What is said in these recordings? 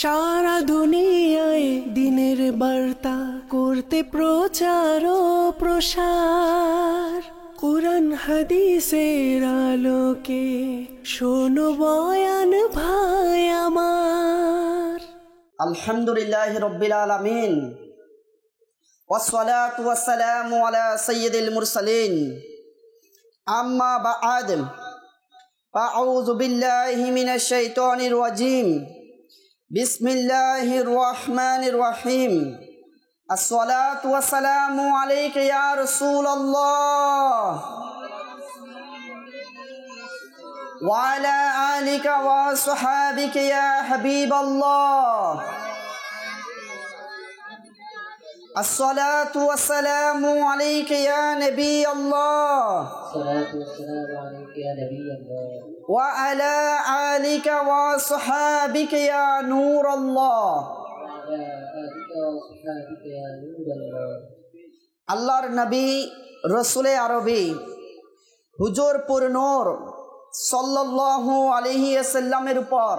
সারা দুনিয়ায় দিনের বার্তা করতে প্রচার ও প্রসার, কুরআন হাদিসের আলোকে শোনো বয়ান ভাই আমার। আলহামদুলিল্লাহি রাব্বিল আলামিন, ওয়াসসালাতু ওয়াসসালামু আলা সাইয়্যিদিল মুরসালিন, আম্মা বা'দ। আউযু বিল্লাহি মিনাশ শাইতানির রাজীম। বিসমিল্লাহির রহমানির রহিম। আসসালাতু ওয়াসসালামু আলাইকা ইয়া রাসূলুল্লাহ ওয়া আলা আলিকা ওয়া আসহাবিকা ইয়া হাবিবাল্লাহ। الصلاة والسلام عليك يا نبي الله وعلى آلك وصحابك يا نور الله। আল্লাহর নবী রসুলে আরবি হুজুর পুরনূর সাল্লাল্লাহু আলাইহি ওয়াসাল্লামের উপর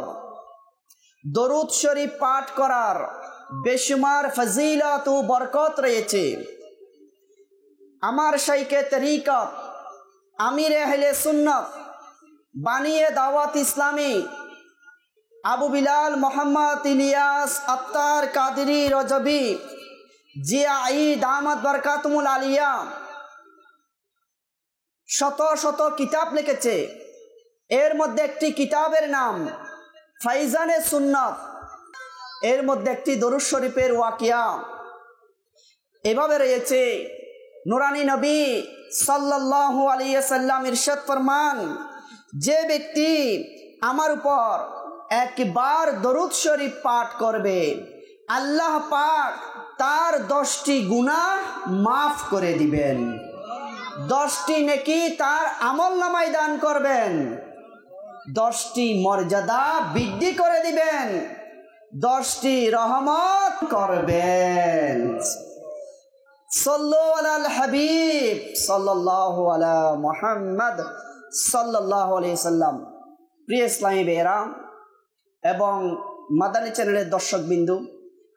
দরুদ শরীফ পাঠ করার বেশুমার ফজিলত ও বরকত রয়েছে। আমার শাইখে তরিকত, আমির আহলে সুন্নাত, বানিয়ে দাওয়াত ইসলামী আবু বিলাল মোহাম্মদ ইলিয়াস আত্তার কাদেরী রজবি জিয়াই দামাত বরকাতুল আলিয়া শত শত কিতাব লিখেছে। এর মধ্যে একটি কিতাবের নাম ফাইজানে সুন্নাত, এর মধ্যে একটি দরুদ শরীফের ওয়াকিয়া এভাবে রয়েছে। নুরানি নবী সাল্লাল্লাহু আলাইহি ওয়াসাল্লাম ইরশাদ ফরমান, যে ব্যক্তি আমার উপর একবার দরুদ শরীফ পাঠ করবে, আল্লাহ পাক তার 10টি গুনাহ মাফ করে দিবেন, 10টি নেকি তার আমলনামায় দান করবেন, 10টি মর্যাদা বৃদ্ধি করে দিবেন, 10টি রহমত করবেন। সাল্লু আলাল হাবিব সাল্লাল্লাহু আলা মুহাম্মদ সাল্লাল্লাহু আলাইহি সাল্লাম। প্রিয় ইসলামী ভাইয়েরা এবং মাদানী চ্যানেলের দর্শকবিন্দু,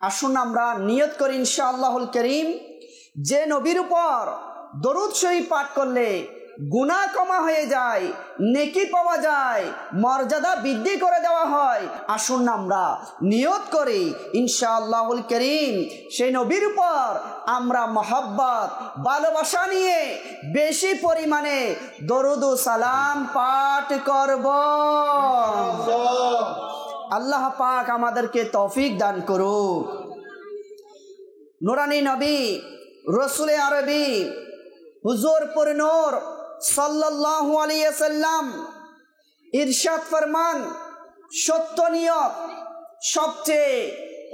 আসুন আমরা নিয়ত করি ইনশাআল্লাহুল কারীম, যে নবীর উপর দরুদ শরীফ পাঠ করলে গুনাহ ক্ষমা হয়ে যায়, নেকি পাওয়া যায়, মর্যাদা বৃদ্ধি করে দেওয়া হয়। আসুন আমরা নিয়ত করি ইনশাআল্লাহুল কারীম সেই নবীর উপর আমরা মহব্বত ভালোবাসা নিয়ে বেশি পরিমাণে দরুদ ও সালাম পাঠ করব। আল্লাহ পাক আমাদেরকে তৌফিক দান করুক। নুরানি নবী রসুলে আরবি হুজুর পুরনূর সাল্লাল্লাহু আলাইহি ওয়াসাল্লাম ইরশাদ ফরমান, সত্য নিয়ত সবচেয়ে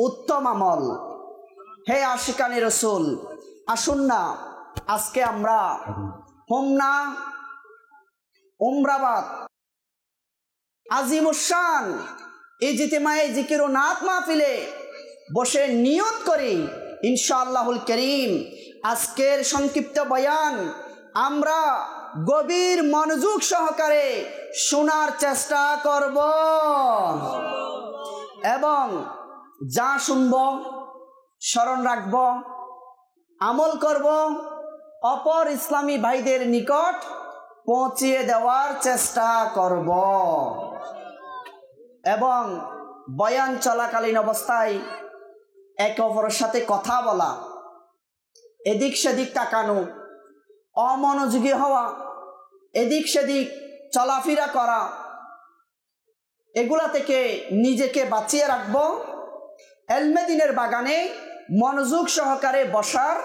উত্তম আমল। হে আশিকানি রসুল, আসুন না আজকে আমরা হোমনা উমরাবাদ আজিমুশান ইজতিমায়ে জিকির ও নাত মাহফিলে বসে নিয়ত করি ইনশাআল্লাহুল কারীম আজকের সংক্ষিপ্ত বয়ান আমরা গভীর মনোযোগ সহকারে শোনার চেষ্টা করব এবং যা শুনব স্মরণ রাখব, আমল করব, অপর ইসলামী ভাইদের নিকট পৌঁছিয়ে দেওয়ার চেষ্টা করব এবং বয়ান চলাকালীন অবস্থায় একে অপরের সাথে কথা বলা, এদিক সেদিক তাকানো, অমনোযোগী হওয়া, এদিক সেদিক চলাফেরা করা, এগুলা থেকে নিজেকে বাঁচিয়ে রাখব। এলমে দ্বীনের বাগানে মনোযোগ সহকারে বসার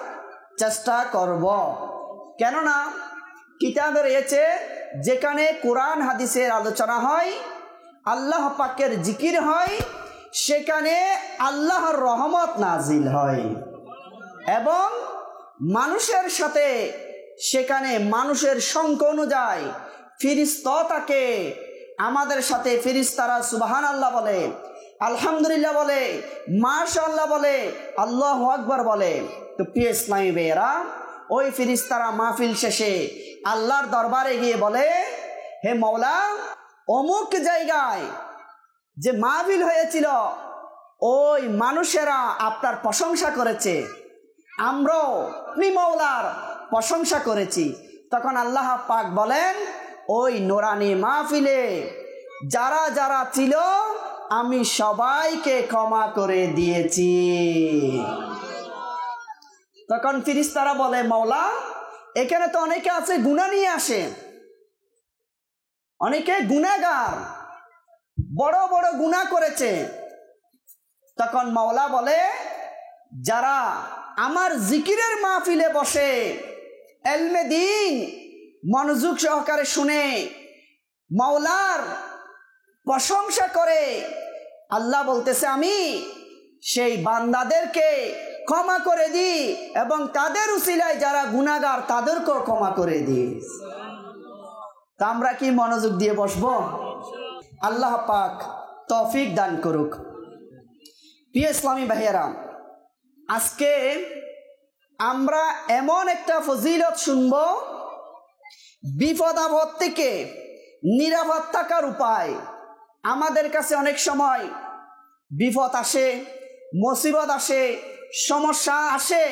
চেষ্টা করব। কেননা কিতাবে রয়েছে, যেখানে কোরআন হাদিসের আলোচনা হয়, আল্লাহ পাকের জিকির হয়, সেখানে আল্লাহর রহমত নাজিল হয় এবং মানুষের সাথে সেখানে মানুষের সংখ্যা অনুযায়ী ফেরেশতা থাকে। আমাদের সাথে ফেরেশতারা সুবহানাল্লাহ বলে, আলহামদুলিল্লাহ বলে, মাশাআল্লাহ বলে, আল্লাহু আকবার বলে। তো প্রিয় ইসলামী ভাইয়েরা, ওই ফেরেশতারা মাহফিল শেষে আল্লাহর দরবারে গিয়ে বলে, হে মওলা, অমুক জায়গায় যে মাহফিল হয়েছিল ওই মানুষেরা আপনার প্রশংসা করেছে, আমরাও আপনি মওলার প্রশংসা করেছি। তখন আল্লাহ পাক বলেন, ওই নুরানি মাহফিলে যারা যারা ছিল আমি সবাইকে ক্ষমা করে দিয়েছি। তখন ফেরেশতারা বলে, মওলা এখানে তো অনেকে আছে গুনাহ নিয়ে আসে, অনেকে গুনাহগার, বড় বড় গুনাহ করেছে। তখন মওলা বলে, যারা আমার জিকিরের মাহফিলে বসে এলমে দ্বীন মনোযোগ সহকারে শুনে মওলার প্রশংসা করে, আল্লাহ বলতেছে আমি সেই বান্দাদেরকে ক্ষমা করে দিই এবং তাদের উসিলায় যারা গুনাহগার তাদেরকেও ক্ষমা করে দিই। তা আমরা কি মনোযোগ দিয়ে বসবো? আল্লাহ পাক তৌফিক দান করুক। প্রিয় ইসলামী ভাইয়েরা, আজকে আমরা এমন একটা ফজিলত শুনব, বিপদ আপদ থেকে নিরাপদ থাকার উপায়। আমাদের কাছে অনেক সময় বিপদ আসে, মুসিবত আসে, সমস্যা আসে।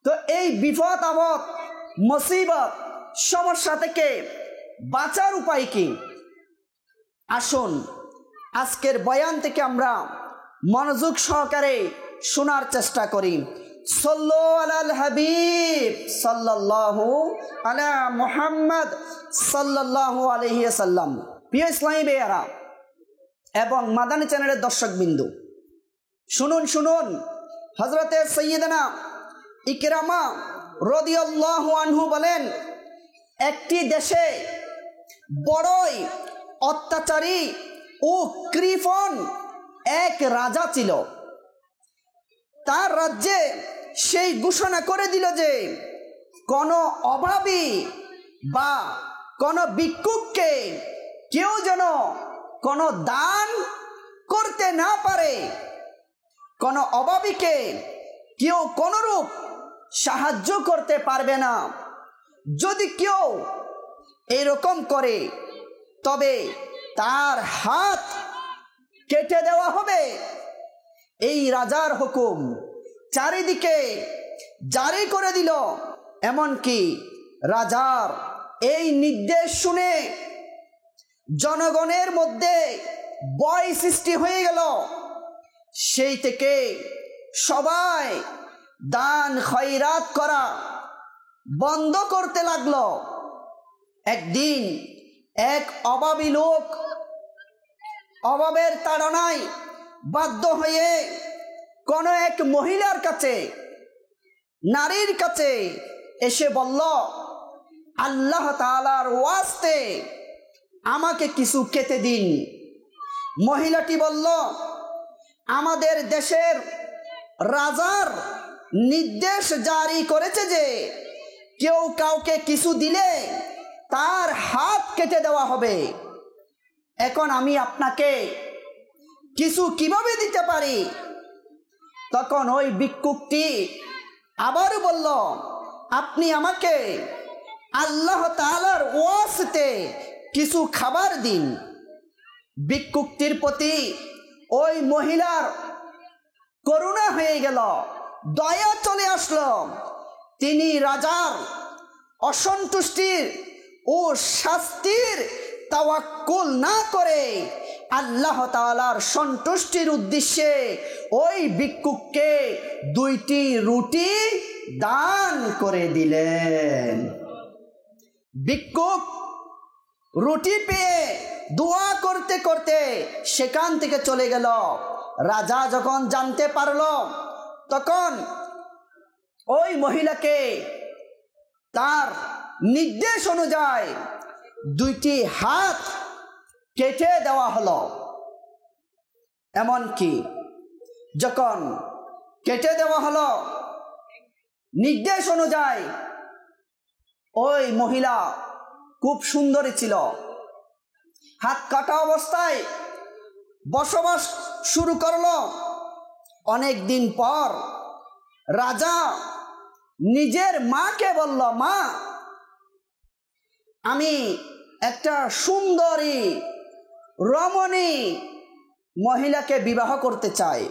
তো এই বিপদ আপদ, মুসিবত, সমস্যা থেকে বাঁচার উপায় কি? আসুন আজকের বয়ান থেকে আমরা মনোযোগ সহকারে শোনার চেষ্টা করি। সাল্লু আলাল হাবিব সাল্লাল্লাহু আলা মুহাম্মদ সাল্লাল্লাহু আলাইহি ওয়াসাল্লাম। প্রিয় ইসলামী ভাইয়েরা এবং মাদানী চ্যানেলের দর্শকবৃন্দ, শুনুন শুনুন, হযরতে সাইয়্যিদানা ইকরামা রাদিয়াল্লাহু আনহু বলেন, একটি দেশে বড়ই অত্যাচারী ও কৃপণ এক রাজা ছিল। তার রাজ্যে সেই ঘোষণা করে দিল যে কোনো অভাবী বা কোনো ভিক্ষুককে কেউ যেন কোনো দান করতে না পারে, কোনো অভাবীকে কেউ কোনরূপ সাহায্য করতে পারবে না। যদি কেউ এরকম করে তবে তার হাত কেটে দেওয়া হবে। এই রাজার হুকুম চারিদিকে জারি করে দিল। এমনকি রাজার এই নির্দেশ শুনে জনগণের মধ্যে ভয় সৃষ্টি হয়ে গেল। সেই থেকে সবাই দান খয়রাত করা বন্ধ করতে লাগলো। একদিন এক অভাবী লোক অভাবের তাড়নায় বাধ্য হয়ে কোন এক মহিলার কাছে, নারীর কাছে এসে বলল, আল্লাহ তাআলার ওয়াস্তে আমাকে কিছু খেতে দিন। মহিলাটি বলল, আমাদের দেশের রাজার নির্দেশ জারি করেছে যে কেউ কাউকে কিছু দিলে তার হাত কেটে দেওয়া হবে। এখন আমি আপনাকে কিছু কিভাবে দিতে পারি? তখন ওই ভিক্ষুকটি আবারও বলল, আপনি আমাকে আল্লাহ তাআলার ওয়াস্তে কিছু খাবার দিন। ভিক্ষুকটির প্রতি ওই মহিলার করুণা হয়ে গেল, দয়া চলে আসলো। তিনি রাজার অসন্তুষ্টির ও শাস্তির তাওয়াক্কুল না করে আল্লাহ তাআলার সন্তুষ্টির উদ্দেশ্যে ওই ভিক্ষুককে 2টি রুটি দান করে দিলেন। ভিক্ষুক রুটি পেয়ে দোয়া করতে করতে সেখান থেকে চলে গেল। রাজা যখন জানতে পারলো তখন ওই মহিলাকে তার নির্দেশ অনুযায়ী 2টি হাত কেটে দেওয়া হলো। এমনকি যখন কেটে দেওয়া হলো নির্দেশ অনুযায়ী, ওই মহিলা খুব সুন্দরী ছিল। হাত কাটা অবস্থায় বসবাস শুরু করলো। অনেক দিন পর রাজা নিজের মাকে বলল, মা, আমি একটা সুন্দরী রমণী মহিলাকে বিবাহ করতে চায়।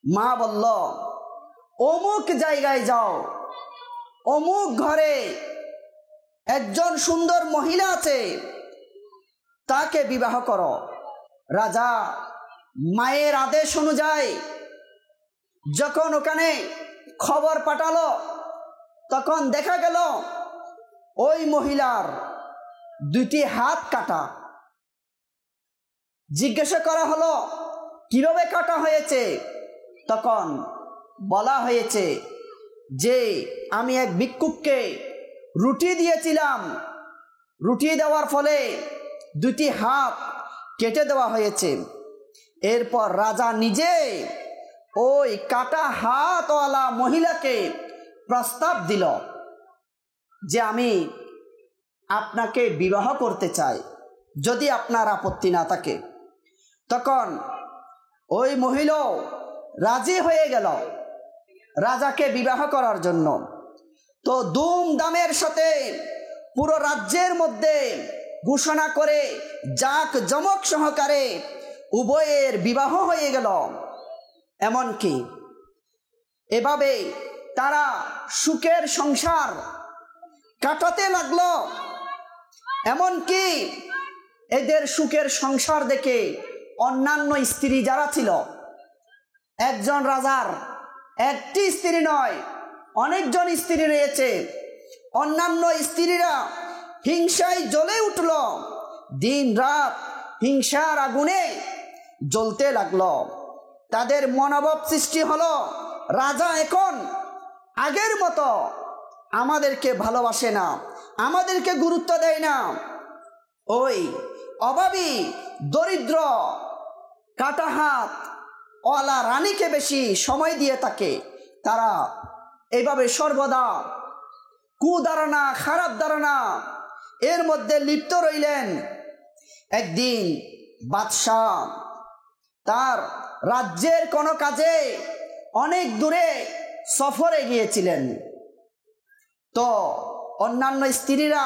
মা বলল, অমুক জায়গায় যাও, অমুক ঘরে একজন সুন্দর মহিলা আছে, তাকে বিবাহ করো। রাজা মায়ের আদেশ অনুযায়ী যখন ওখানে খবর পাঠালো, তখন দেখা গেল ওই মহিলার 2টি হাত কাটা। জিজ্ঞাসা করা হলো, কিভাবে কাটা হয়েছে? তখন বলা হয়েছে যে আমি এক ভিক্ষুককে রুটি দিয়েছিলাম, রুটি দেওয়ার ফলে 2টি হাত কেটে দেওয়া হয়েছে। এরপর রাজা নিজে ওই কাটা হাতওয়ালা মহিলাকে প্রস্তাব দিল যে আমি আপনাকে বিবাহ করতে চাই, যদি আপনার আপত্তি না থাকে। তখন ওই মহিলাও রাজি হয়ে গেল রাজাকে বিবাহ করার জন্য। তো ধুমধামের সাথে পুরো রাজ্যের মধ্যে ঘোষণা করে জাক জমক সহকারে উভয়ের বিবাহ হয়ে গেল। এমনকি এভাবে তারা সুখের সংসার কাটাতে লাগলো। এমনকি এদের সুখের সংসার দেখে অন্যান্য স্ত্রী যারা ছিল, একজন রাজার একটি স্ত্রী নয়, অনেকজন স্ত্রী রয়েছে, অন্যান্য স্ত্রীরা হিংসায় জ্বলে উঠল। দিন রাত হিংসার আগুনে জ্বলতে লাগলো। তাদের মনোভাব সৃষ্টি হলো, রাজা এখন আগের মতো আমাদেরকে ভালোবাসে না, আমাদেরকে গুরুত্ব দেয় না। ওই অভাবী দরিদ্র কাটা হাত ওয়ালা রানীকে বেশি সময় দিয়ে থাকে। তারা এইভাবে সর্বদা কুধারণা, খারাপ ধারণা এর মধ্যে লিপ্ত রইলেন। একদিন বাদশাহ তার রাজ্যের কোনো কাজে অনেক দূরে সফরে গিয়েছিলেন। তো অন্যান্য স্ত্রীরা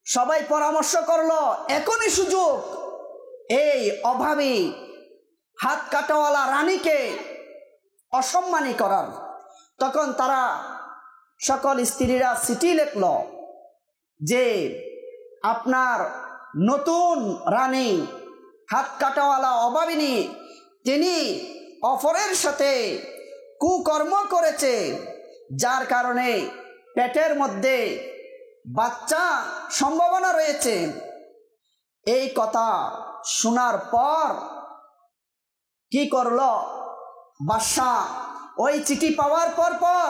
সবাই পরামর্শ করলো, এখনই সুযোগ এই অভাবী হাত কাটাওয়ালা রানীকে অসম্মানী করার। তখন তারা সকল স্ত্রীরা চিঠি লিখল যে আপনার নতুন রানী হাত কাটাওয়ালা অভাবিনী, তিনি অপরের সাথে কুকর্ম করেছে, যার কারণে পেটের মধ্যে বাচ্চা সম্ভাবনা রয়েছে। এই কথা শোনার পর কি করলো বাদশাহ? ওই চিঠি পাওয়ার পর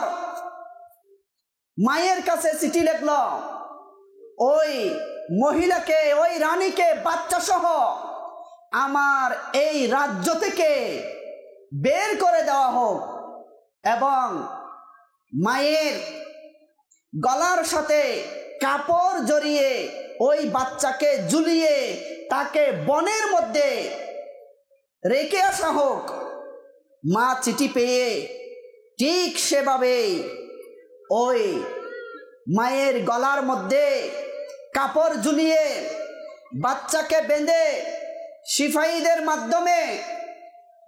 মায়ের কাছে চিঠি লিখল, ওই মহিলাকে, ওই রানীকে বাচ্চা সহ আমার এই রাজ্য থেকে বের করে দেওয়া হোক, এবং মায়ের গলার সাথে কাপড় জড়িয়ে ওই বাচ্চাকে ঝুলিয়ে তাকে বনের মধ্যে রেখে আসা হোক। মা চিঠি পেয়ে ঠিক সেভাবে ওই মায়ের গলার মধ্যে কাপড় ঝুলিয়ে বাচ্চাকে বেঁধে সিপাহীদের মাধ্যমে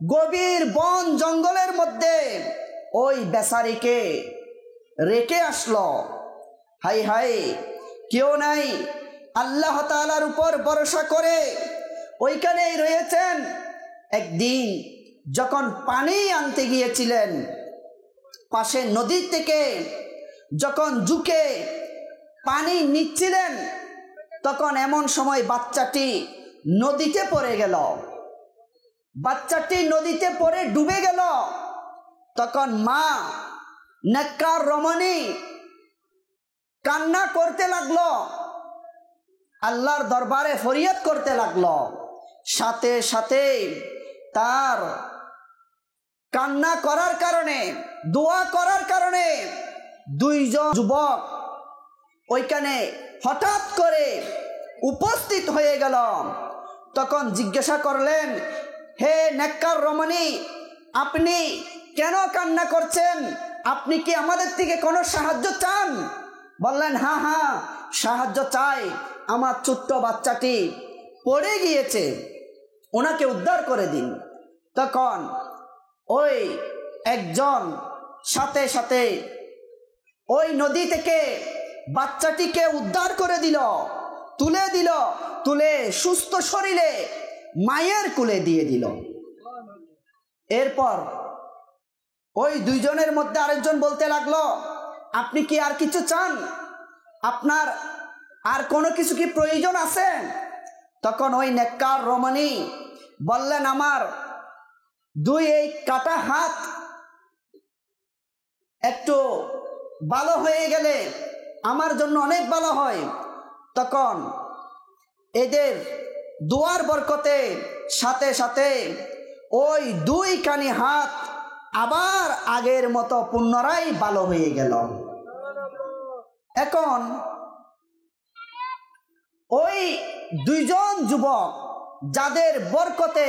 গভীর বন জঙ্গলের মধ্যে ওই বেচারিকে রেখে আসলো। হাই হাই, কেউ নাই আল্লাহ তাআলার উপর ভরসা করে ওইখানেই রয়েছেন। একদিন যখন পানি আনতে গিয়েছিলেন, পাশে নদী থেকে যখন ঝুঁকে পানি নিচ্ছিলেন, তখন এমন সময় বাচ্চাটি নদীতে পড়ে গেল। বাচ্চাটি নদীতে পড়ে ডুবে গেল। তখন মা নেককার রমণী কান্না করতে লাগলো, আল্লাহর দরবারে ফরিয়াদ করতে লাগলো। সাথে সাথে তার কান্না করার কারণে, দোয়া করার কারণে 2 জন যুবক ওইখানে হঠাৎ করে উপস্থিত হয়ে গেল। তখন জিজ্ঞাসা করলেন, হে নেককার রমণী, আপনি কেন কান্না করছেন? আপনি কি আমাদের থেকে কোনো সাহায্য চান? বললেন, হ্যাঁ হ্যাঁ, সাহায্য চাই। আমার ছোট্ট বাচ্চাটি পড়ে গিয়েছে, ওনাকে উদ্ধার করে দিন। তখন ওই একজন সাথে সাথে ওই নদী থেকে বাচ্চাটিকে উদ্ধার করে দিল, তুলে সুস্থ শরীরে মায়ের কোলে দিয়ে দিল। এরপর ওই দুইজনের মধ্যে আরেকজন বলতে লাগলো, আপনি কি আর কিছু চান? আপনার আর কোনো কিছু কি প্রয়োজন আছে? তখন ওই নেককার রমণী বললেন, আমার দুই এই কাটা হাত একটু ভালো হয়ে গেলে আমার জন্য অনেক ভালো হয়। তখন এদের দোয়ার বরকতে সাথে সাথে ওই দুই কানি হাত আবার আগের মতো পুনরায় ভালো হয়ে গেল। এখন ওই দুইজন যুবক যাদের বরকতে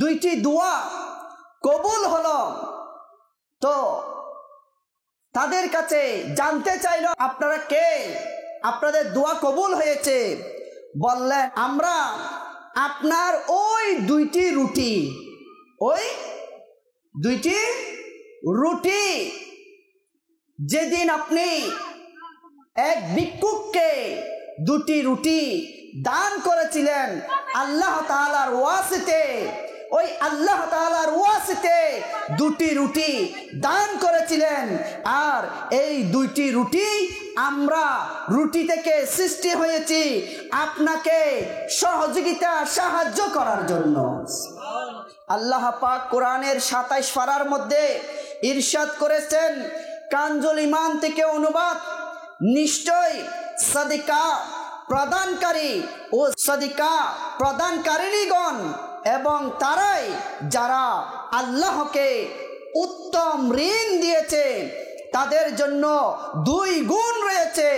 দুইটি দোয়া কবুল হলো, তো তাদের কাছে জানতে চাইল, আপনারা কে? আপনাদের দোয়া কবুল হয়েছে। বললেন, আমরা আপনার ওই দুইটি রুটি যেদিন আপনি এক ভিক্ষুককে দুটি রুটি দান করেছিলেন আল্লাহ তাআলার ওয়াসিতে, ওই আল্লাহ তাআলার ওয়াসিতে দুটি রুটি দান করেছিলেন। আর এই দুইটি রুটি আমরা রুটি থেকে সৃষ্টি হয়েছি আপনাকে সাহায্য করার জন্য। আল্লাহ পাক কোরআনের 27 পারার মধ্যে ইরশাদ করেছেন, কানজুল ঈমান থেকে অনুবাদ, নিশ্চয় সাদিকা প্রদানকারী ও সাদিকা প্রদানকারিণীগণ এবং তারাই যারা আল্লাহকে উত্তম ঋণ দিয়েছে তাদের জন্য 2 গুণ রয়েছে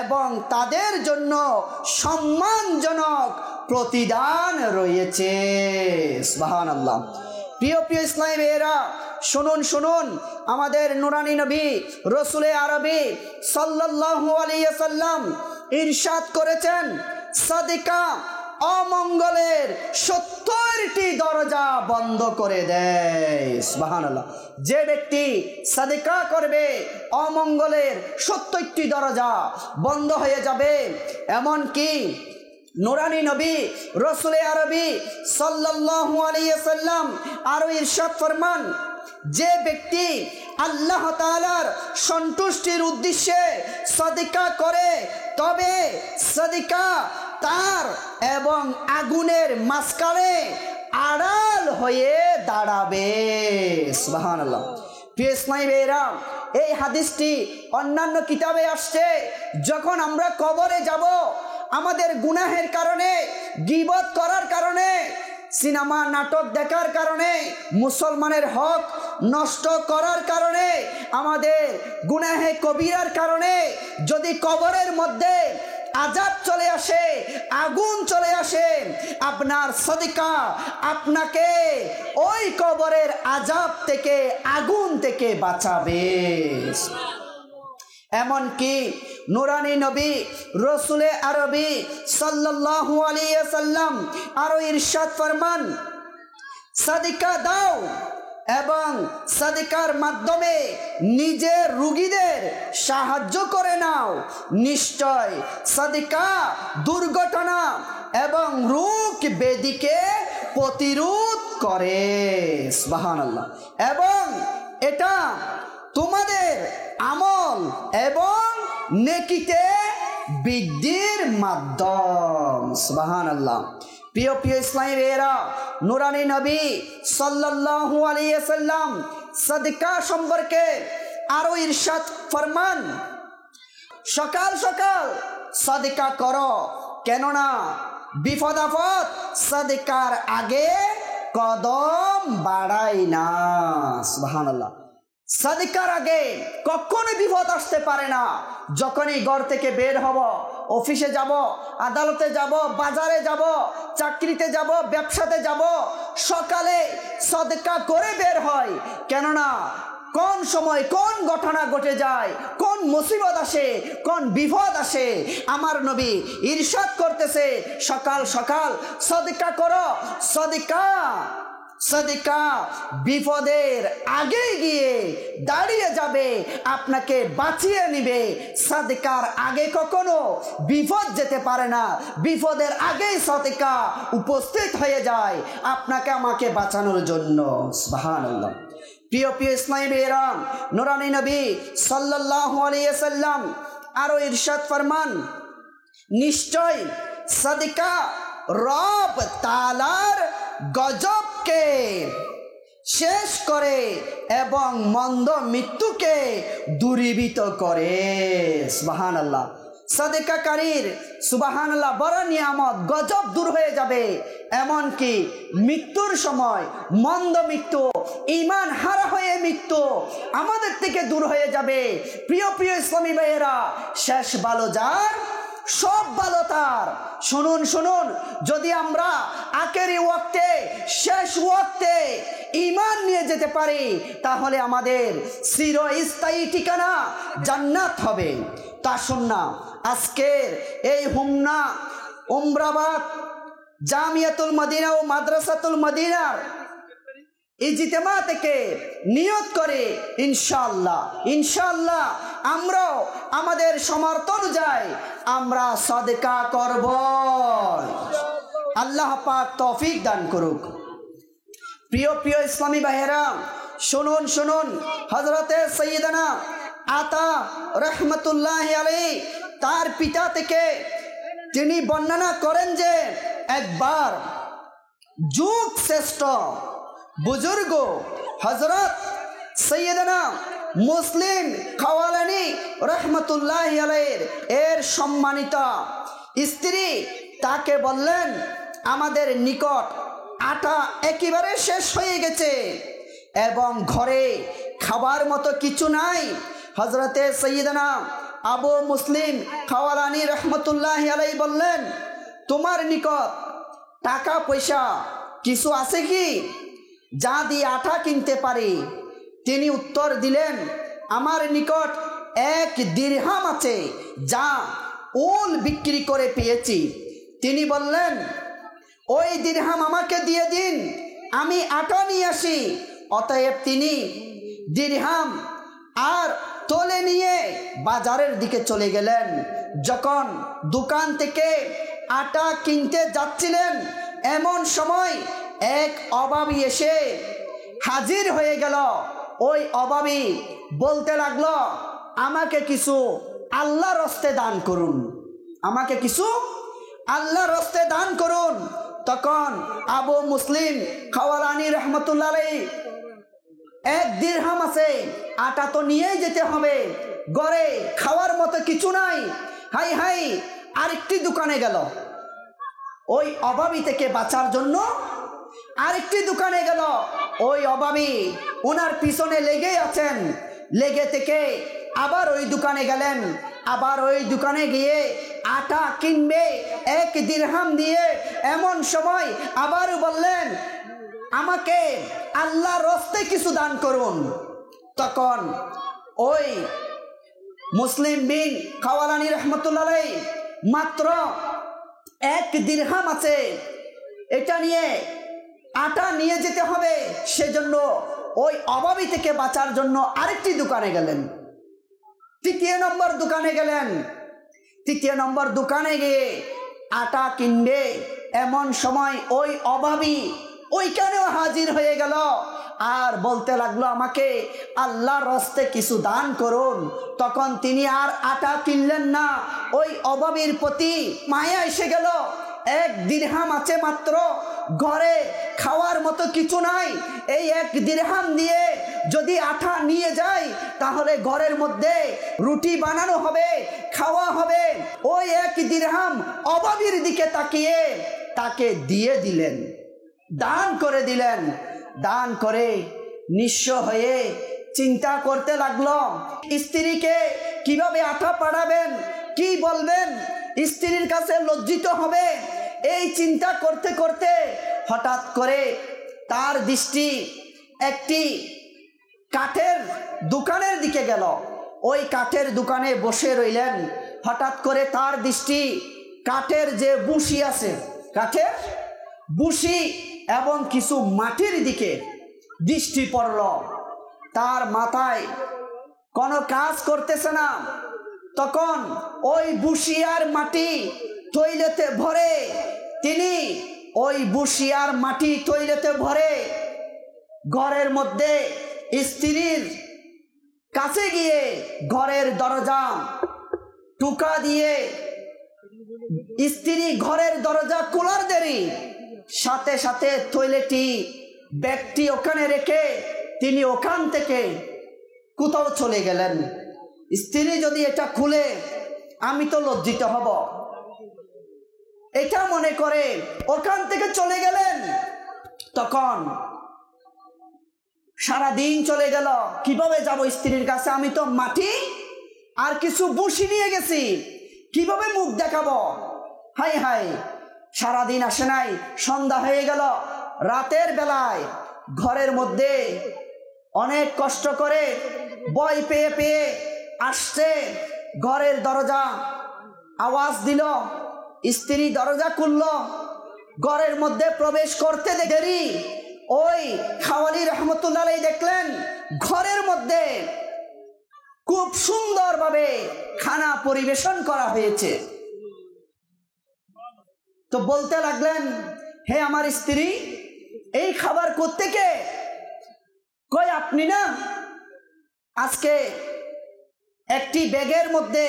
এবং তাদের জন্য সম্মানজনক প্রতিদান রয়েছে। সুবহানাল্লাহ। প্রিয় ইসলামী ভাইয়েরা, শুনুন আমাদের নুরানি নবী রসুলে আরবি সাল্লাল্লাহু আলাইহি ওয়াসাল্লাম ইরশাদ করেছেন, সাদিকা অমঙ্গলের 70টি দরজা বন্ধ করে দেয়। সুবহানাল্লাহ। যে ব্যক্তি সাদিকা করবে অমঙ্গলের 70টি দরজা বন্ধ হয়ে যাবে। এমন কি নুরানি নবী রসুলে আরবি সাল্লাল্লাহু আলাইহি ওয়াসাল্লাম আরো ইরশাদ ফরমান, যে ব্যক্তি আল্লাহ তাআলার সন্তুষ্টির উদ্দেশ্যে সাদিকা করে তবে সাদিকা তার এবং আগুনের মাঝখানে আড়াল হয়ে দাঁড়াবে। সুবহানাল্লাহ। প্রিয় ইসলামী ভাইয়েরা, এই হাদিসটি অন্যান্য কিতাবে আসছে, যখন আমরা কবরে যাব আমাদের গুনাহের কারণে, গীবত করার কারণে, সিনেমা নাটক দেখার কারণে, মুসলমানের হক নষ্ট করার কারণে, আমাদের গুনাহে কবিরার কারণে যদি কবরের মধ্যে আযাব চলে আসে, আগুন চলে আসে, আপনার সাদিকা আপনাকে ওই কবরের আযাব থেকে, আগুন থেকে বাঁচাবে। এমনকি নুরানি নবী রসুলে আরবি সাল্লাল্লাহু আলাইহি ওয়াসাল্লাম আরো ইরশাদ ফরমান, সাদিকা দাও এবং সাদিকার মাধ্যমে নিজের রোগীদের সাহায্য করে নাও। নিশ্চয় সাদিকা দুর্ঘটনা এবং রোগ ব্যাধিকে প্রতিরোধ করে। সুবহানাল্লাহ। এবং এটা তোমাদের আমল এবং নেকিতে বৃদ্ধির মাধ্যম। সুবহানাল্লাহ। প্রিয় ইসলামী ভাইয়েরা, নুরানি নবী সাল্লাল্লাহু আলাইহি ওয়াসাল্লাম সাদকা সম্পর্কে আরো ইরশাদ ফরমান, সকাল সকাল সাদকা করো, কেননা বিপদ আপদ সাদকার আগে কদম বাড়ায় না। সুবহানাল্লাহ। সাদিকার আগে কখনো বিপদ আসতে পারে না। যখনই ঘর থেকে বের হব, অফিসে যাব, আদালতে যাব, বাজারে যাব, চাকরিতে যাব, ব্যবসাতে যাব, সকালে সাদকা করে বের হয়, কেননা কোন সময় কোন ঘটনা ঘটে যায়, কোন মুসিবত আসে, কোন বিপদ আসে। আমার নবী ইরশাদ করতেছে, সকাল সকাল সাদকা করো, সাদকা সাদকা বিপদের আগে গিয়ে দাঁড়িয়ে যাবে, আপনাকে বাঁচিয়ে নিবে। সাদকার আগে কখনো বিপদ যেতে পারে না, বিপদের আগেই সাদকা উপস্থিত হয়ে যায় আপনাকে আমাকে বাঁচানোর জন্য। সুবহানাল্লাহ। প্রিয় প্রিয় ইসলামী ভাইয়েরা, নূরানী নবী সাল্লাল্লাহু আলাইহি ওয়াসাল্লাম আরো ইরশাদ ফরমান, নিশ্চয় সাদকা রব তাআলার গজবকে শেষ করে এবং মন্দ মৃত্যুকে দূরীভূত করে। সুবহানাল্লাহ। সাদকাকারীর সুবহানাল্লাহ বড় নিয়ামত, গজব দূর হয়ে যাবে। এমনকি মৃত্যুর সময় মন্দ মৃত্যু, ঈমান হারা হয়ে মৃত্যু আমাদের থেকে দূর হয়ে যাবে। প্রিয় প্রিয় ইসলামী ভাইয়েরা, শেষ ভালো যার, সব ভালো তার। শুনুন শুনুন, যদি আমরা আখেরি ওয়াক্তে, শেষ ওয়াক্তে ঈমান নিয়ে যেতে পারি, তাহলে আমাদের চিরস্থায়ী ঠিকানা জান্নাত হবে। তা শুন না, আজকের এই হুমনা উমরাবাদ জামিয়াতুল মদিনা ও মাদ্রাসাতুল মদিনার ইজতিমা থেকে নিয়ত করে ইনশাআল্লাহ ইনশাআল্লাহ আমরাও আমাদের সামর্থ্য অনুযায়ী আমরা সাদকা করব। আল্লাহ পাক তৌফিক দান করুক। প্রিয় প্রিয় ইসলামী ভাইয়েরা, শুনুন শুনুন, হযরতে সাইয়্যিদানা আতা রহমতুল্লাহি আলাইহি তার পিতা থেকে তিনি বর্ণনা করেন যে একবার যুগ শ্রেষ্ঠ বুজুর্গ হযরত সাইয়্যিদানা মুসলিম খাওয়ালানি রহমতুল্লাহি আলাইহির এর সম্মানিত স্ত্রী তাকে বললেন, আমাদের নিকট আটা একেবারে শেষ হয়ে গেছে এবং ঘরে খাবার মতো কিছু নাই। হযরতে সাইয়্যিদানা আবু মুসলিম খাওয়ালানি রহমতুল্লাহি আলাইহি বললেন, তোমার নিকট টাকা পয়সা কিছু আছে কি, যা দিয়ে আটা কিনতে পারি? তিনি উত্তর দিলেন, আমার নিকট 1 দিরহাম আছে, যা উল বিক্রি করে পেয়েছি। তিনি বললেন, ওই দিরহাম আমাকে দিয়ে দিন, আমি আটা নিয়ে আসি। অতএব তিনি দিরহাম আর তোলে নিয়ে বাজারের দিকে চলে গেলেন। যখন দোকান থেকে আটা কিনতে যাচ্ছিলেন, এমন সময় এক অভাবী এসে হাজির হয়ে গেল। ওই অভাবী বলতে লাগলো, আমাকে কিছু আল্লাহর রাস্তায় দান করুন, আমাকে কিছু আল্লাহর রাস্তায় দান করুন। তখন আবু মুসলিম খাওয়ালানি রহমতুল্লাহ আলাইহি, 1 দিরহাম আছে, আটা তো নিয়েই যেতে হবে, ঘরে খাওয়ার মতো কিছু নাই। হাই হাই, আরেকটি দোকানে গেল। ওই অভাবী থেকে বাঁচার জন্য আরেকটি দোকানে গেল। ওই অভাবী ওনার পিছনে লেগেই আছেন। লেগে থেকে আবার ওই দোকানে গেলেন। আবার ওই দোকানে গিয়ে আটা কিনবে 1 দিরহাম দিয়ে। এমন সময় আবারও বললেন, আমাকে আল্লাহর রাস্তায় কিছু দান করুন। তখন ওই মুসলিম বিন খাওয়ালানি রহমতুল্লাহ আলাইহি মাত্র 1 দিরহাম আছে, এটা নিয়ে আটা নিয়ে যেতে হবে। সেজন্য ওই অভাবী থেকে বাঁচার জন্য আরেকটি দোকানে গেলেন। 3 নম্বর দোকানে গেলেন। 3 নম্বর দোকানে গিয়ে আটা কিনবে। এমন সময় ওই অভাবী ওইখানেও হাজির হয়ে গেল আর বলতে লাগলো, আমাকে আল্লাহর রাস্তায় কিছু দান করুন। তখন তিনি আর আটা কিনলেন না। ওই অভাবীর প্রতি মায়া এসে গেল। 1 দিরহাম আছে মাত্র, ঘরে খাওয়ার মতো কিছু নাই। এই 1 দিরহাম দিয়ে যদি আটা নিয়ে যায়, তাহলে ঘরের মধ্যে রুটি বানানো হবে, খাওয়া হবে। ওই 1 দিরহাম অভাবীর দিকে তাকিয়ে তাকে দিয়ে দিলেন, দান করে দিলেন। দান করে নিঃস্ব হয়ে চিন্তা করতে লাগলো, স্ত্রীকে কিভাবে আটা পাঠাবেন, কি বলবেন, স্ত্রীর কাছে লজ্জিত হবে। এই চিন্তা করতে করতে হঠাৎ করে তার দৃষ্টি একটি কাঠের দোকানের দিকে গেল। ওই কাঠের দোকানে বসে রইলেন। হঠাৎ করে তার দৃষ্টি কাঠের যে বুশি আছে, কাঠের বুশি এবং কিছু মাটির দিকে দৃষ্টি পড়ল। তার মাথায় কোনো কাজ করতেছে না। তখন ওই বুশি আর মাটি তৈলেতে ভরে তিনি ওই বুশি আর মাটি তৈলেতে ভরে ঘরের মধ্যে স্ত্রীর কাছে গিয়ে ঘরের দরজা টুকা দিয়ে স্ত্রী ঘরের দরজা খোলার দেরি সাথে সাথে টয়লেটটি ব্যাগটি ওখানে রেখে তিনি ওখান থেকে কোথাও চলে গেলেন। স্ত্রী যদি এটা খুলে আমি তো লজ্জিত হব, এটা মনে করে ওখান থেকে চলে গেলেন। তখন সারাদিন চলে গেল, কিভাবে যাব স্ত্রীর কাছে? আমি তো মাটি আর কিছু বুশি নিয়ে গেছি, কিভাবে মুখ দেখাবো? হাই হাই, সারাদিন আসে নাই, সন্ধ্যা হয়ে গেল। রাতের বেলায় ঘরের মধ্যে অনেক কষ্ট করে ভয় পেয়ে পেয়ে আসছে, ঘরের দরজা আওয়াজ দিল, স্ত্রী দরজা খুলল, ঘরের মধ্যে প্রবেশ করতে দেরি ওই খাওয়ালি রহমতুল্লাহ আলাইহি দেখলেন ঘরের মধ্যে খুব সুন্দরভাবে খানা পরিবেশন করা হয়েছে। তো বলতে লাগলেন, হে আমার স্ত্রী, এই খাবার কোত্থেকে? কই আপনি না আজকে একটি ব্যাগের মধ্যে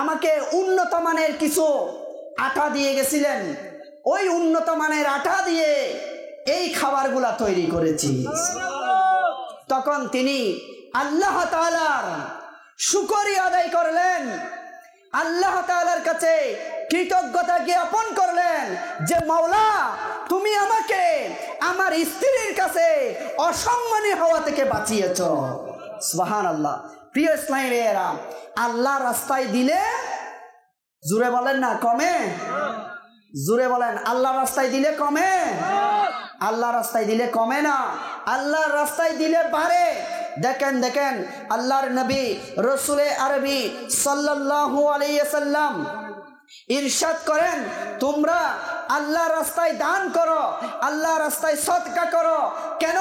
আমাকে উন্নত মানের কিছু আটা দিয়ে গেছিলেন, ওই উন্নত মানের আটা দিয়ে এই খাবারগুলা তৈরি করেছি। তখন তিনি আল্লাহ তাআলার শুকরিয়া আদায় করলেন, আল্লাহ তাআলার কাছে কৃতজ্ঞতা জ্ঞাপন করলেন যে মাওলা, তুমি আমাকে আমার স্ত্রীর কাছে অসম্মানী হওয়া থেকে বাঁচিয়েছ। সুবহানাল্লাহ। প্রিয় ইসলামী ভাইয়েরা, আল্লাহর রাস্তায় দিলে জোরে বলেন না কমে? জোরে বলেন, আল্লাহর রাস্তায় দিলে কমে? আল্লাহর রাস্তায় দিলে কমে না, আল্লাহর রাস্তায় দিলে বাড়ে। দেখেন দেখেন আল্লাহর নবী রসুলে আরবি সাল্লাল্লাহু আলাইহি ওয়াসাল্লাম ইরশাদ করেন, তোমরা আল্লাহর রাস্তায় দান করো, আল্লাহর রাস্তায় সদকা করো। কেন?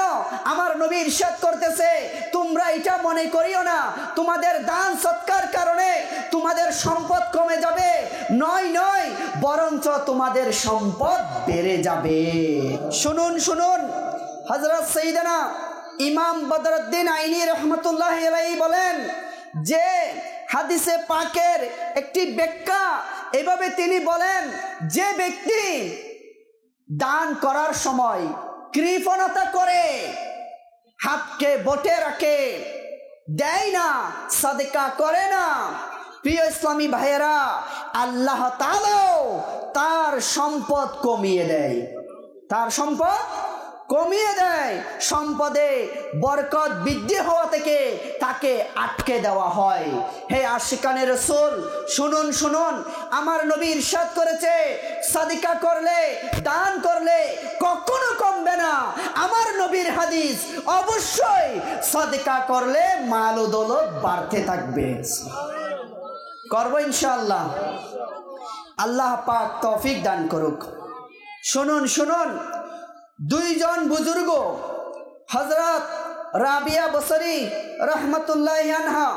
আমার নবী ইরশাদ করতেছে, তোমরা এটা মনে করিও না তোমাদের দান সৎকার কারণে তোমাদের সম্পদ কমে যাবে। নয় নয়, বরঞ্চ তোমাদের সম্পদ বেড়ে যাবে। শুনুন শুনুন, হযরত সাইয়েদনা ইমাম বদরুদ্দিন আইনি রহমতুল্লাহি আলাইহি বলেন যে হাদিসে পাকের একটি ব্যাখ্যা এভাবে তিনি বলেন, যে ব্যক্তি দান করার সময় কৃপণতা করে, হাতকে বটে রাখে, দেয় না, সাদকা করে না, প্রিয় ইসলামী ভাইয়েরা, আল্লাহ তাআলাও তার সম্পদ কমিয়ে দেয়, তার সম্পদ কমিয়ে দেয়। সম্পদে বরকত বৃদ্ধি হওয়া থেকে তাকে আটকে দেওয়া হয়। হে আশিকানে রাসূল, শুনুন শুনুন, আমার নবী ইরশাদ করেছে, সাদকা করলে, দান করলে কখনো কমবে না। আমার নবীর হাদিস, অবশ্যই সাদকা করলে মাল ও দৌলত বাড়তে থাকবে। করব ইনশাআল্লাহ। আল্লাহ পাক তৌফিক দান করুক। শুনুন শুনুন, দুইজন বুজুর্গ হযরত রাবিয়া বসরি রহমতুল্লাহি আনহা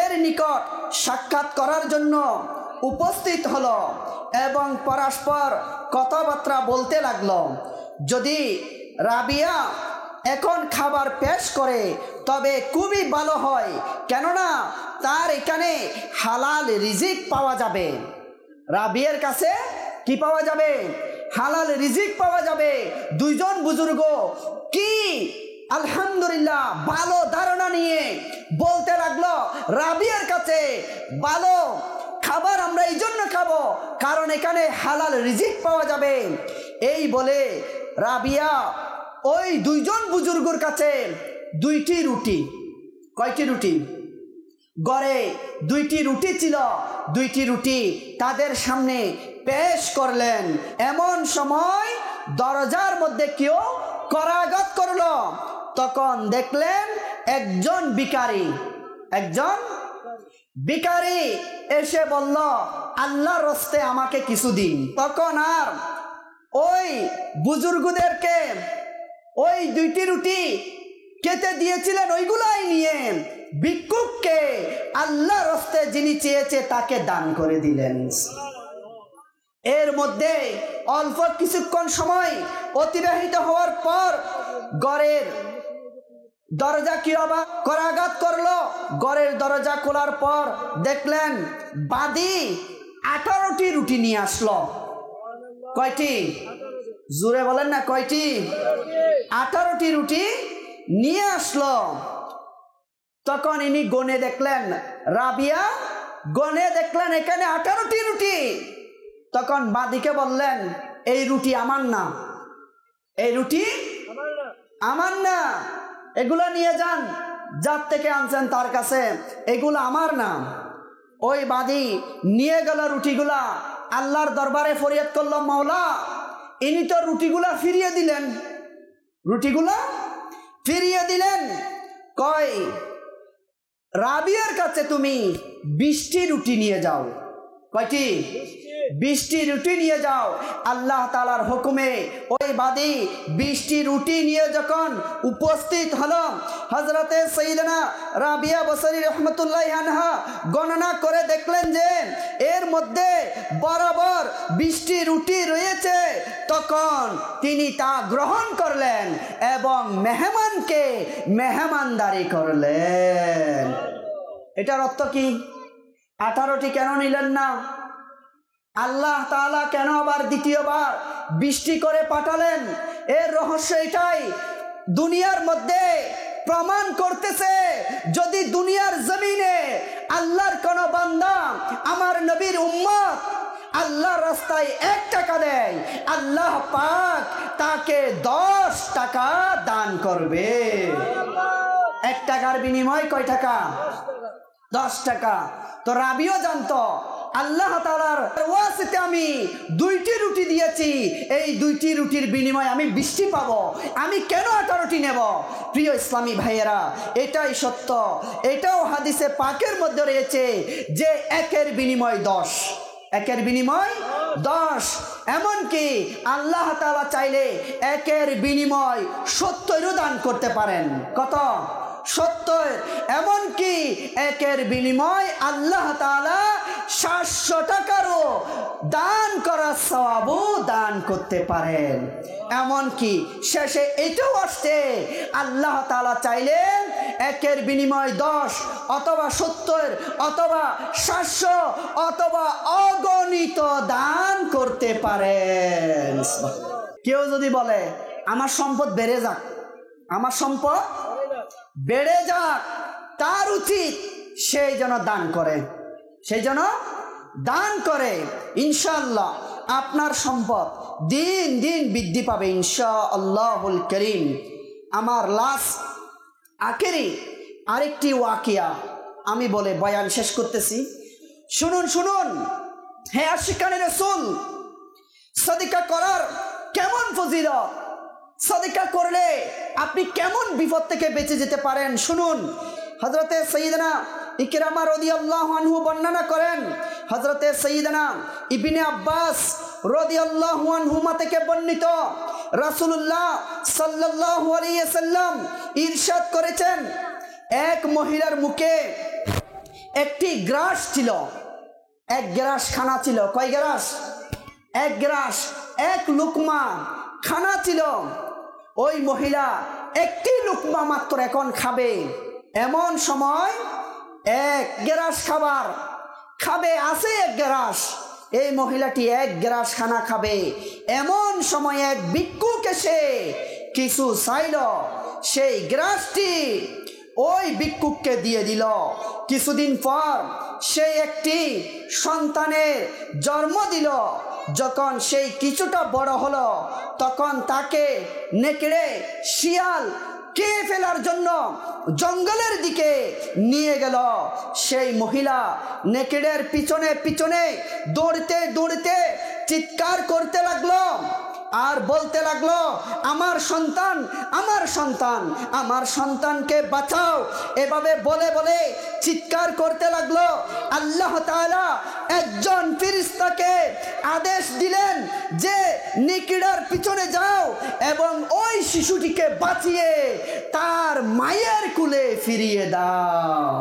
এর নিকট সাক্ষাৎ করার জন্য উপস্থিত হলো এবং পরস্পর কথাবার্তা বলতে লাগলো। যদি রাবিয়া এখন খাবার পেশ করে তবে খুবই ভালো হয়, কেননা তার এখানে হালাল রিজিক পাওয়া যাবে। রাবিয়ার কাছে কি পাওয়া যাবে? হালাল রিজিক পাওয়া যাবে। দুইজন বুজুর্গ কি আলহামদুলিল্লাহ ভালো ধারণা নিয়ে বলতে লাগলো, রাবিয়ার কাছে ভালো খাবার আমরা এই জন্য খাবো কারণ এখানে হালাল রিজিক পাওয়া যাবে। এই বলে রাবিয়া ওই দুইজন বুজুর্গর কাছে দুইটি রুটি, কয়টি রুটি? ঘরে দুইটি রুটি ছিল, দুইটি রুটি তাদের সামনে পেশ করলেন। এমন সময় দরজার মধ্যে কেউ করাঘাত করলো। তখন দেখলেন একজন ভিখারি এসে বলল, আল্লাহর রাস্তে আমাকে কিছু দিন। তখন আর ওই বুজুর্গদেরকে ওই 2টি রুটি কেটে দিয়েছিলেন, ওইগুলাই নিয়ে ভিক্ষুককে আল্লাহর রাস্তে যিনি চেয়েছে তাকে দান করে দিলেন। এর মধ্যে অল্প কিছুক্ষণ সময় অতিবাহিত হওয়ার পর ঘরের দরজা কি করাঘাত করলো। ঘরের দরজা খোলার পর দেখলেন বাদী 18টি রুটি নিয়ে আসলো। কয়টি? জোরে বলেন না, কয়টি? 18টি রুটি নিয়ে আসলো। তখন ইনি গনে দেখলেন, রাবিয়া গনে দেখলেন এখানে 18টি রুটি। তখন বাদীকে বললেন, এই রুটি আমার না, এই রুটি আমার না, এগুলা নিয়ে যান, যার থেকে আনছেন তার কাছে, এগুলো আমার না। ওই বাদী নিয়ে গেল রুটিগুলা, আল্লাহর দরবারে ফরিয়াদ করল, মাওলা ইনি তো রুটিগুলা ফিরিয়ে দিলেন, রুটিগুলা ফিরিয়ে দিলেন। কয়, রাবিয়ার কাছে তুমি 20টি রুটি নিয়ে যাও। কয়টি? 20টি রুটি নিয়ে যাও। আল্লাহ তাআলার হুকুমে ওই বাদী 20টি রুটি নিয়ে যখন উপস্থিত হলো, হযরতে সাইয়েদনা রাবিয়া বসরি রাহমাতুল্লাহি আনহা গণনা করে দেখলেন যে এর মধ্যে বরাবর 20টি রুটি রয়েছে। তখন তিনি তা গ্রহণ করলেন এবং মেহমানকে মেহমানদারি করলেন। এটার অর্থ কি? 18টি কেন নিলেন না? আল্লাহ তাআলা কেন আবার দ্বিতীয়বার 20টি করে পাঠালেন? এর রহস্য এটাই, দুনিয়ার মধ্যে প্রমাণ করতেছে যদি দুনিয়ার জমিনে আল্লাহর কোন বান্দা, আমার নবীর উম্মত আল্লাহর রাস্তায় 1 টাকা দেয়, আল্লাহ পাক তাকে 10 টাকা দান করবে। 1 টাকার বিনিময় কয় টাকা? 10 টাকা। তো রাবিও জানতো আল্লাহ তাআলার ওয়াসিতে আমি 2টি রুটি দিয়েছি, এই 2টি রুটির বিনিময়ে আমি 20টি পাবো, আমি কেন 18টি নেব? প্রিয় ইসলামী ভাইয়েরা, এটাই সত্য। এটাও হাদিসে পাকের মধ্যে রয়েছে যে 1-এর বিনিময় 10, 1-এর বিনিময় 10। এমনকি আল্লাহ তাআলা চাইলে 1-এর বিনিময় 70ও দান করতে পারেন। কত? 70। এমনকি 1-এর বিনিময় আল্লাহ তাআলা 700 টাকারও দান করার সওয়াবও দান করতে পারেন। এমনকি শেষে এটাও আসছে, আল্লাহ তাআলা চাইলে 1-এর বিনিময় 10 অথবা 70 অথবা 700 অথবা অগণিত দান করতে পারেন। কেউ যদি বলে আমার সম্পদ বেড়ে যাক, আমার সম্পদ বেড়ে যাক, তার উচিত সেই যেন দান করে, সেই যেন দান করে। ইনশাআল্লাহ আপনার সম্পদ দিন দিন বৃদ্ধি পাবে ইনশাআল্লাহুল কারীম। আমার লাস্ট আখেরি আরেকটি ওয়াকিয়া আমি বলে বয়ান শেষ করতেছি। শুনুন শুনুন, হে আশিকানে রাসূল, সাদকা করার কেমন ফজিলত, সাদকা করলে আপনি কেমন বিপদ থেকে বেঁচে যেতে পারেন শুনুন। হযরতে সাইয়েদনা ইকরামা রাদিয়াল্লাহু আনহু বর্ণনা করেন, হযরতে সাইয়েদনা ইবনে আব্বাস রাদিয়াল্লাহু আনহুমা থেকে বর্ণিত, রাসূলুল্লাহ সাল্লাল্লাহু আলাইহি ওয়াসাল্লাম ইরশাদ করেছেন, এক মহিলার মুখে একটি গ্রাস ছিল, 1 গ্রাস খানা ছিল। কয় গ্রাস? 1 গ্রাস, 1 লুকমা খানা ছিল। ওই মহিলা একটি লুকমা মাত্র এখন খাবে। এমন সময় 1 গ্রাস খাবার খাবে, আছে 1 গ্রাস, এই মহিলাটি 1 গ্রাস খানা খাবে। এমন সময় এক ভিক্ষুক এসে কিছু চাইল, সেই গ্রাসটি ওই ভিক্ষুককে দিয়ে দিল। কিছুদিন পর সে একটি সন্তানের জন্ম দিল। যখন সেই কিছুটা বড় হলো, তখন তাকে নেকড়ে শিয়াল খেয়ে ফেলার জন্য জঙ্গলের দিকে নিয়ে গেল। সেই মহিলা নেকড়ের পিছনে পিছনে দৌড়তে দৌড়তে চিৎকার করতে লাগলো, আর বলতে লাগলো, আমার সন্তান, আমার সন্তান, আমার সন্তানকে বাঁচাও। এভাবে বলে বলে চিৎকার করতে লাগলো। আল্লাহ তাআলা একজন ফেরেশতাকে আদেশ দিলেন যে নিকিড়ার পিছনে যাও এবং ওই শিশুটিকে বাঁচিয়ে তার মায়ের কুলে ফিরিয়ে দাও।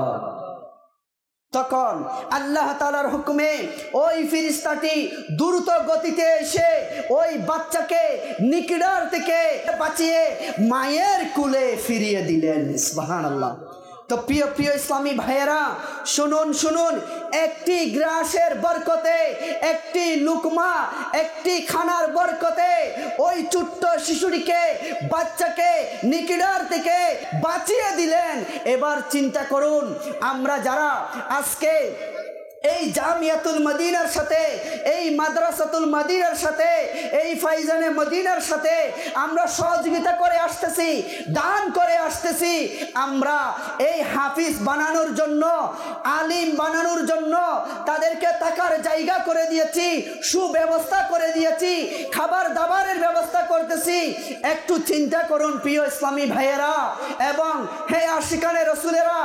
তখন আল্লাহ তাআলার হুকুমে ওই ফেরেশতাটি দ্রুত গতিতে এসে ওই বাচ্চাকে নিকিড়ার থেকে বাঁচিয়ে মায়ের কুলে ফিরিয়ে দিলেন। সুবহানাল্লাহ। তো প্রিয় প্রিয় ইসলামী ভাইয়েরা, শুনুন শুনুন, একটি গ্রাসের বরকতে, একটি লুকমা, একটি খানার বরকতে ওই ছোট্ট শিশুটিকে, বাচ্চাকে নিকিড়ার থেকে বাঁচিয়ে দিলেন। এবার চিন্তা করুন, আমরা যারা আজকে এই জামিয়াতুল মদিনার সাথে, এই মাদ্রাসাতুল মদিনার সাথে, এই ফাইজানে মদিনার সাথে আমরা সহযোগিতা করে আসতেছি, দান করে আসতেছি, আমরা এই হাফিজ বানানোর জন্য, আলিম বানানোর জন্য তাদেরকে থাকার জায়গা করে দিয়েছি, সুব্যবস্থা করে দিয়েছি, খাবার দাবারের ব্যবস্থা করতেছি। একটু চিন্তা করুন প্রিয় ইসলামী ভাইয়েরা এবং হে আশিকানে রসুলেরা,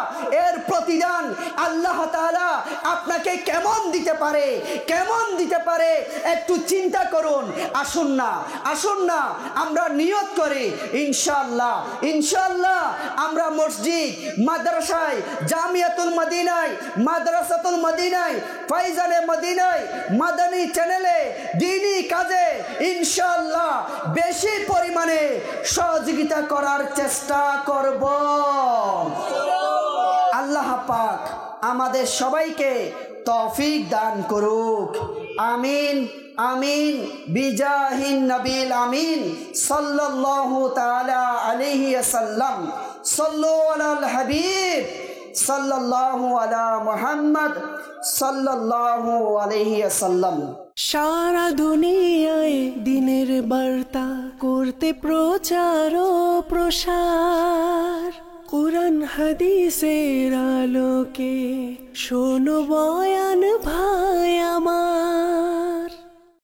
এর প্রতিদান আল্লাহ তাআলা আপনাকে কেমন দিতে পারে, কেমন দিতে পারে একটু চিন্তা করুন। আসুন না, আসুন না আমরা নিয়ত করি, ইনশাআল্লাহ, ইনশাআল্লাহ আমরা মসজিদ, মাদ্রাসায়, জামিয়াতুল মদিনায়, মাদ্রাসাতুল মদিনায়, ফাইজানে মদিনায়, মাদানী চ্যানেলে, দ্বীনি কাজে ইনশাআল্লাহ বেশি পরিমাণে সহযোগিতা করার চেষ্টা করব। আল্লাহ পাক আমাদের সবাইকে তৌফিক দান করুক। আমিন আমিন বিজাহিন নবিল আমিন সাল্লাল্লাহু তাআলা আলাইহি ওয়াসাল্লাম। সাল্লু আলাল হাবিব সাল্লাল্লাহু আলা মুহাম্মদ সাল্লাল্লাহু আলাইহি ওয়াসাল্লাম। সারা দুনিয়ায় দিনের বার্তা করতে প্রচার ও প্রসার, কুরআন হাদিসের আলোকে শোনো বয়ান ভাই।